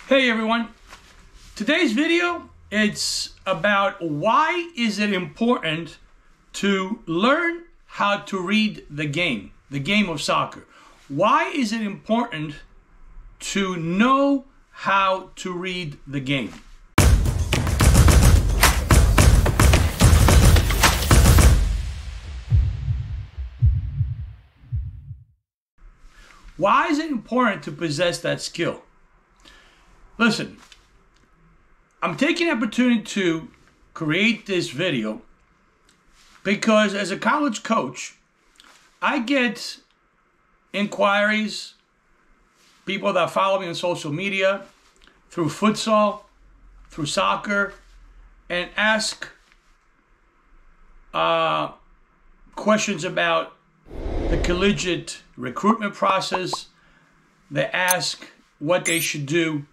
Hey everyone, today's video, it's about why is it important to learn how to read the game of soccer. Why is it important to know how to read the game? Why is it important to possess that skill? Listen, I'm taking the opportunity to create this video because as a college coach, I get inquiries, people that follow me on social media, through futsal, through soccer, and ask questions about the collegiate recruitment process. They ask what they should do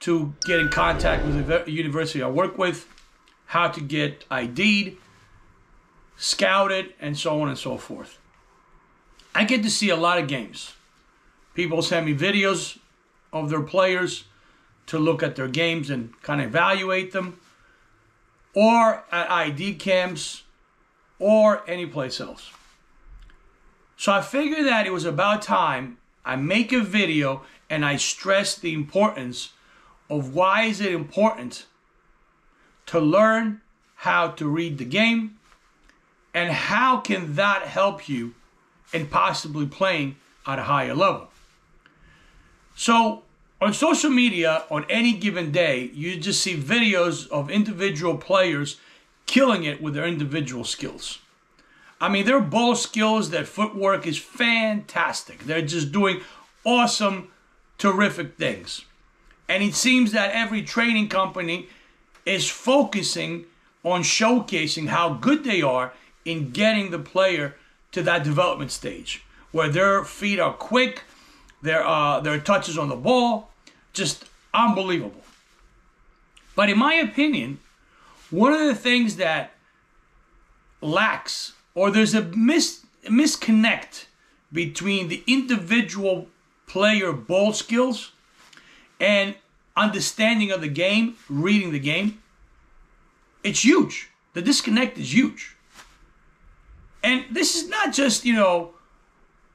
to get in contact with the university I work with, how to get ID'd, scouted, and so on and so forth. I get to see a lot of games. People send me videos of their players to look at their games and kind of evaluate them, or at ID camps, or any place else. So I figured that it was about time I make a video and I stress the importance of why is it important to learn how to read the game and how can that help you in possibly playing at a higher level. So on social media, on any given day, you just see videos of individual players killing it with their individual skills. I mean, their ball skills, their footwork is fantastic. They're just doing awesome, terrific things. And it seems that every training company is focusing on showcasing how good they are in getting the player to that development stage, where their feet are quick, their touches on the ball, just unbelievable. But in my opinion, one of the things that lacks, or there's a misconnect between the individual player ball skills and understanding of the game, reading the game, it's huge. The disconnect is huge. And this is not just, I'm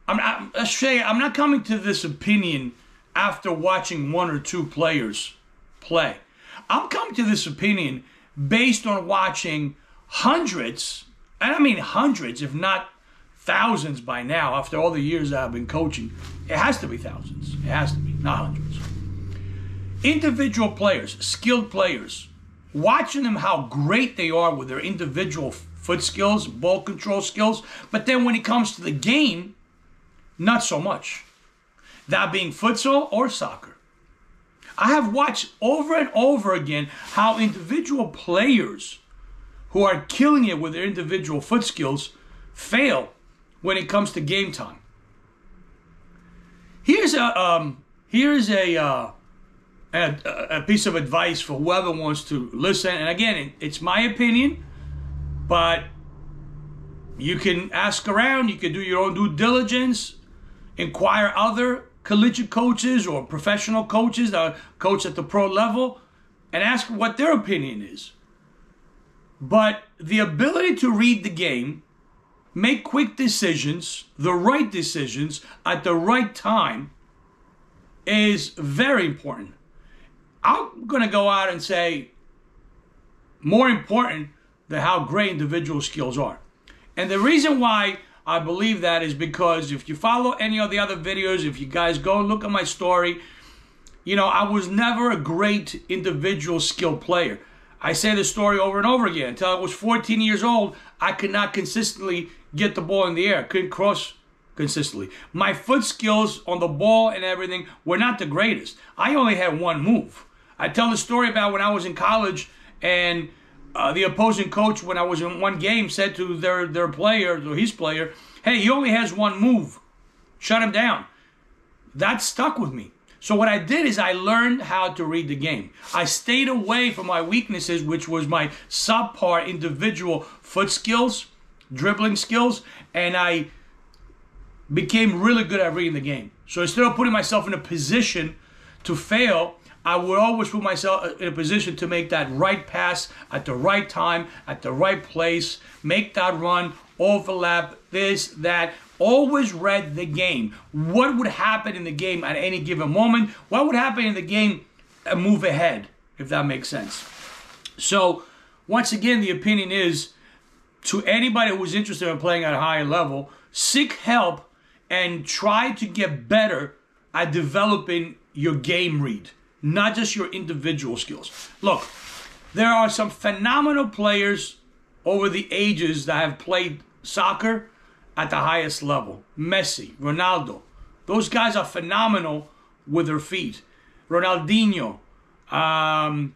not coming to this opinion after watching one or two players play. I'm coming to this opinion based on watching hundreds, and I mean hundreds, if not thousands by now, after all the years I've been coaching. It has to be thousands. It has to be, not hundreds. Individual players, skilled players, watching them how great they are with their individual foot skills, ball control skills, but then when it comes to the game, not so much. That being futsal or soccer. I have watched over and over again how individual players who are killing it with their individual foot skills fail when it comes to game time. Here's a piece of advice for whoever wants to listen. And again, it's my opinion, but you can ask around, you can do your own due diligence, inquire other collegiate coaches or professional coaches that coach at the pro level, and ask what their opinion is. But the ability to read the game, make quick decisions, the right decisions at the right time, is very important. I'm going to go out and say more important than how great individual skills are. And the reason why I believe that is because if you follow any of the other videos, if you guys go and look at my story, I was never a great individual skill player. I say the story over and over again. Until I was 14 years old, I could not consistently get the ball in the air. Couldn't cross consistently. My foot skills on the ball and everything were not the greatest. I only had one move. I tell the story about when I was in college and the opposing coach, when I was in one game, said to their player, or his player, hey, he only has one move. Shut him down. That stuck with me. So what I did is I learned how to read the game. I stayed away from my weaknesses, which was my subpar individual foot skills, dribbling skills, and I became really good at reading the game. So instead of putting myself in a position to fail, I would always put myself in a position to make that right pass at the right time, at the right place, make that run, overlap, this, that. Always read the game. What would happen in the game at any given moment? What would happen in the game a move ahead, if that makes sense. So, once again, the opinion is, to anybody who's interested in playing at a higher level, seek help and try to get better at developing your game read, not just your individual skills. Look, there are some phenomenal players over the ages that have played soccer at the highest level. Messi, Ronaldo. Those guys are phenomenal with their feet. Ronaldinho, Neymar.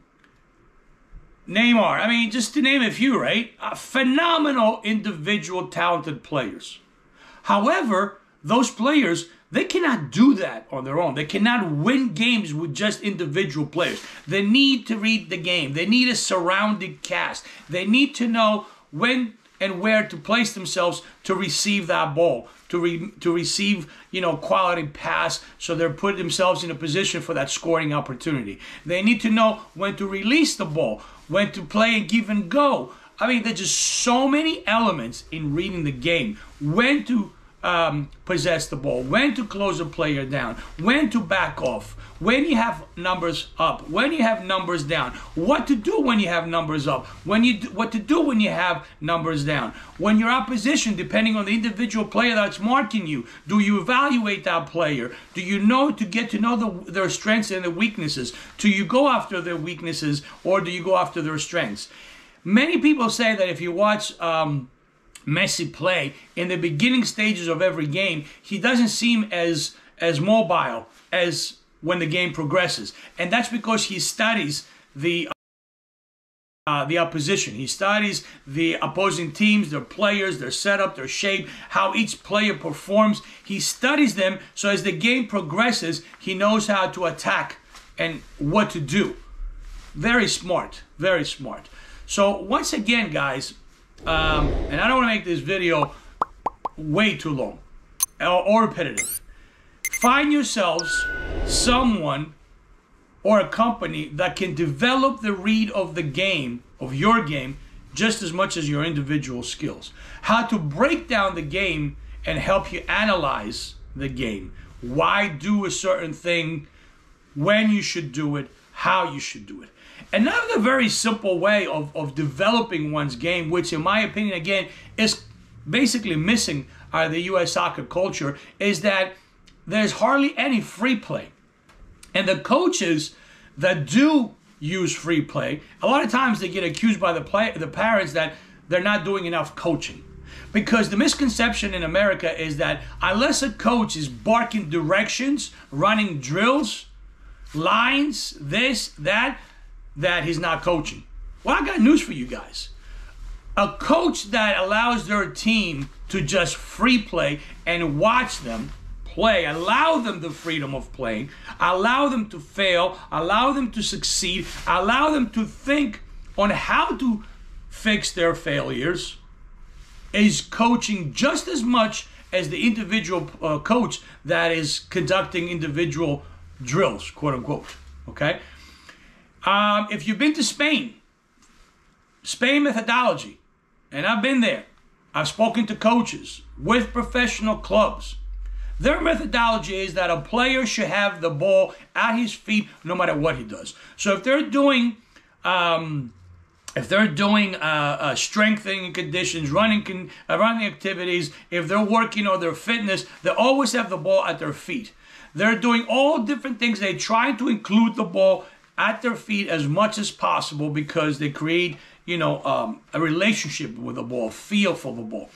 I mean, just to name a few, right? Phenomenal individual talented players. However, those players, they cannot do that on their own. They cannot win games with just individual players. They need to read the game. They need a surrounding cast. They need to know when and where to place themselves to receive that ball, to receive, quality pass, so they're putting themselves in a position for that scoring opportunity. They need to know when to release the ball, when to play and give and go. I mean, there's just so many elements in reading the game. When to possess the ball, when to close a player down, when to back off, when you have numbers up, when you have numbers down, what to do when you have numbers up, what to do when you have numbers down. When your opposition, depending on the individual player that's marking you, do you evaluate that player? Do you know to get to know their strengths and their weaknesses? Do you go after their weaknesses, or do you go after their strengths? Many people say that if you watch Messi play in the beginning stages of every game, he doesn't seem as mobile as when the game progresses, and that's because he studies the opposition. He studies the opposing teams, their players, their setup, their shape, how each player performs. He studies them, so as the game progresses, he knows how to attack and what to do. Very smart, very smart. So once again, guys, and I don't want to make this video way too long or repetitive. Find yourselves someone or a company that can develop the read of the game, of your game, just as much as your individual skills. How to break down the game and help you analyze the game. Why do a certain thing, when you should do it, how you should do it. Another very simple way of developing one's game, which in my opinion, again, is basically missing the U.S. soccer culture, is that there's hardly any free play. And the coaches that do use free play, a lot of times they get accused by the parents that they're not doing enough coaching. Because the misconception in America is that unless a coach is barking directions, running drills, lines, this, that he's not coaching. Well, I got news for you guys. A coach that allows their team to just free play and watch them play, allow them the freedom of playing, allow them to fail, allow them to succeed, allow them to think on how to fix their failures, is coaching just as much as the individual coach that is conducting individual drills, quote unquote. Okay? If you've been to Spain methodology, and I've been there, I've spoken to coaches with professional clubs. Their methodology is that a player should have the ball at his feet no matter what he does. So if they're doing strengthening conditions, running activities, if they're working on their fitness, they always have the ball at their feet. They're doing all different things. They try to include the ball at their feet as much as possible because they create, a relationship with the ball, feel for the ball.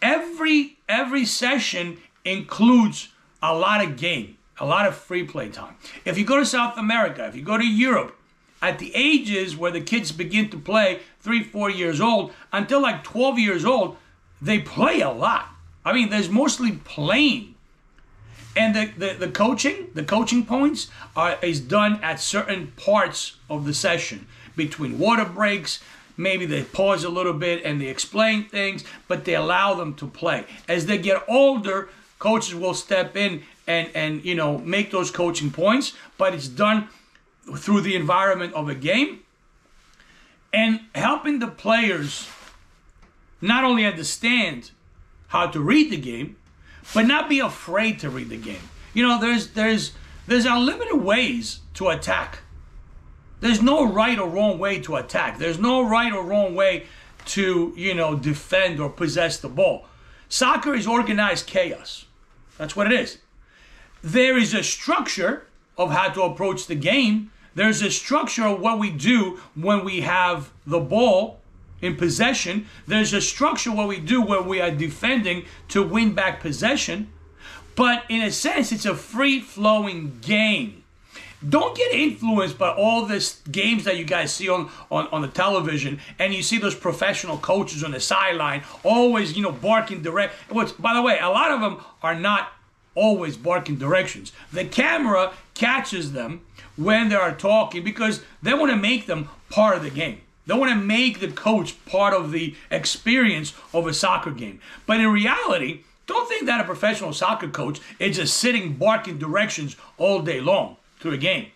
Every session includes a lot of game, a lot of free play time. If you go to South America, if you go to Europe, at the ages where the kids begin to play, 3-4 years old, until like 12 years old, they play a lot. I mean, there's mostly playing. And the coaching points is done at certain parts of the session. Between water breaks, maybe they pause a little bit and they explain things, but they allow them to play. As they get older, coaches will step in and make those coaching points, but it's done through the environment of a game, and helping the players not only understand how to read the game, but not be afraid to read the game. You know, there's unlimited ways to attack. There's no right or wrong way to attack. There's no right or wrong way to, you know, defend or possess the ball. Soccer is organized chaos. That's what it is. There is a structure of how to approach the game. There's a structure of what we do when we have the ball in possession. There's a structure of what we do when we are defending to win back possession. But in a sense, it's a free-flowing game. Don't get influenced by all this games that you guys see on the television, and you see those professional coaches on the sideline always, you know, barking direct. Which, by the way, a lot of them are not always barking directions. The camera catches them when they are talking because they want to make them part of the game. They want to make the coach part of the experience of a soccer game. But in reality, don't think that a professional soccer coach is just sitting barking directions all day long through a game.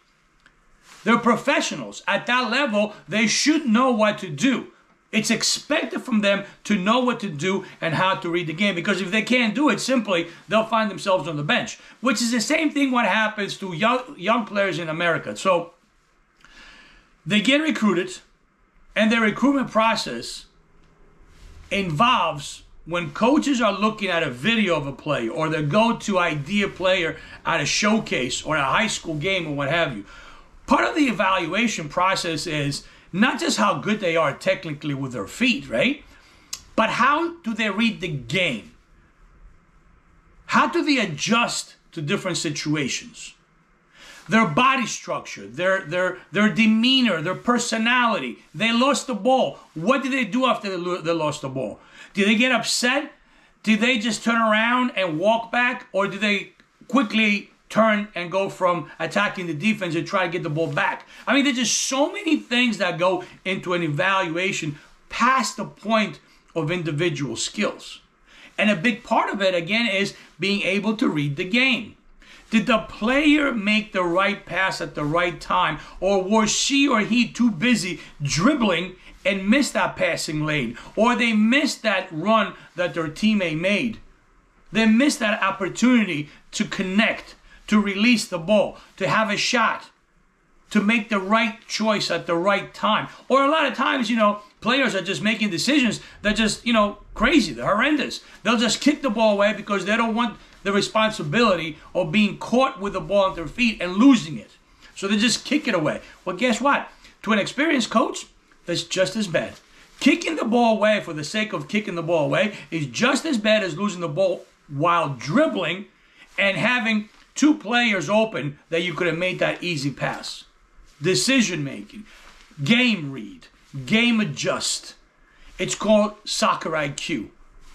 They're professionals. At that level, they should know what to do. It's expected from them to know what to do and how to read the game, because if they can't do it, simply they'll find themselves on the bench, which is the same thing what happens to young players in America. So they get recruited, and their recruitment process involves when coaches are looking at a video of a player or the go-to idea player at a showcase or a high school game or what have you. Part of the evaluation process is not just how good they are technically with their feet, right? But how do they read the game? How do they adjust to different situations? Their body structure, their demeanor, their personality. They lost the ball. What did they do after they lost the ball? Did they get upset? Did they just turn around and walk back? Or did they quickly turn and go from attacking the defense and try to get the ball back? I mean, there's just so many things that go into an evaluation past the point of individual skills. And a big part of it, again, is being able to read the game. Did the player make the right pass at the right time? Or was she or he too busy dribbling and missed that passing lane? Or they missed that run that their teammate made? They missed that opportunity to connect, to release the ball, to have a shot, to make the right choice at the right time. Or a lot of times, you know, players are just making decisions that just, you know, crazy. They're horrendous. They'll just kick the ball away because they don't want the responsibility of being caught with the ball at their feet and losing it. So they just kick it away. Well, guess what? To an experienced coach, that's just as bad. Kicking the ball away for the sake of kicking the ball away is just as bad as losing the ball while dribbling and having two players open that you could have made that easy pass. Decision making, game read, game adjust. It's called soccer IQ,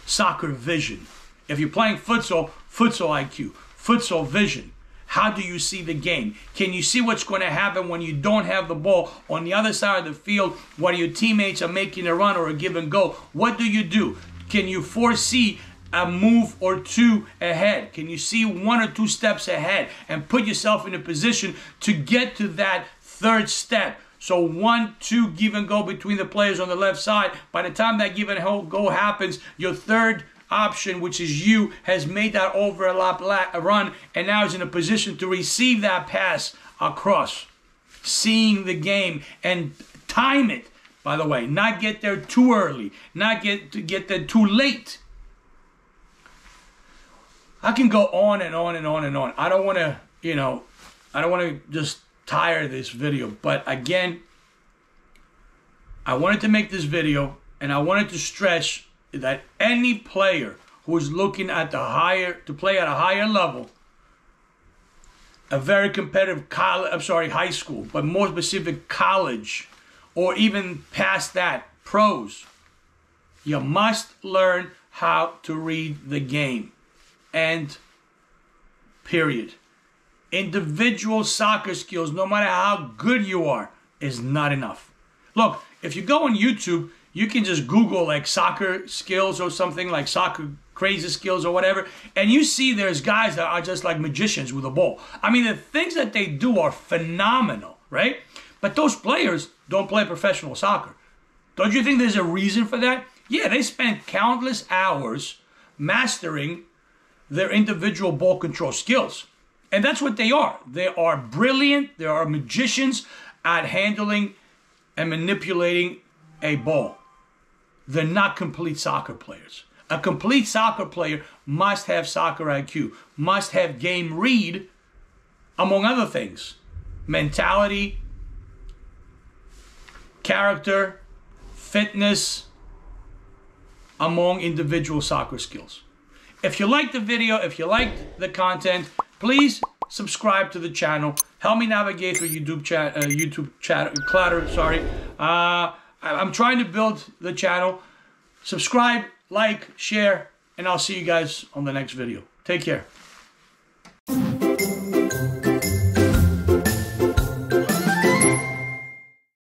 soccer vision. If you're playing futsal, futsal IQ, futsal vision. How do you see the game? Can you see what's going to happen when you don't have the ball on the other side of the field when your teammates are making a run or a give and go? What do? Can you foresee a move or two ahead? Can you see one or two steps ahead and put yourself in a position to get to that third step? So 1, 2 give and go between the players on the left side. By the time that give and go happens, your third option, which is you, has made that overlap run and now is in a position to receive that pass across. Seeing the game and time it, by the way, not get there too early, not get there too late. I can go on and on and on and on. I don't want to, I don't want to just tire this video, but again, I wanted to make this video and I wanted to stress that any player who is looking at to play at a higher level, a very competitive high school, but more specific college, or even past that, pros, you must learn how to read the game. And period. Individual soccer skills, no matter how good you are, is not enough. Look, if you go on YouTube, you can just Google like soccer skills or something like soccer crazy skills or whatever, and you see there's guys that are just like magicians with a ball. I mean, the things that they do are phenomenal. right? But those players don't play professional soccer. Don't you think there's a reason for that? Yeah, they spend countless hours mastering their individual ball control skills. And that's what they are. They are brilliant. They are magicians at handling and manipulating a ball. They're not complete soccer players. A complete soccer player must have soccer IQ, must have game read, among other things. Mentality, character, fitness, among individual soccer skills. If you liked the video, if you liked the content, please subscribe to the channel. Help me navigate through YouTube clutter. Sorry, I'm trying to build the channel. Subscribe, like, share, and I'll see you guys on the next video. Take care.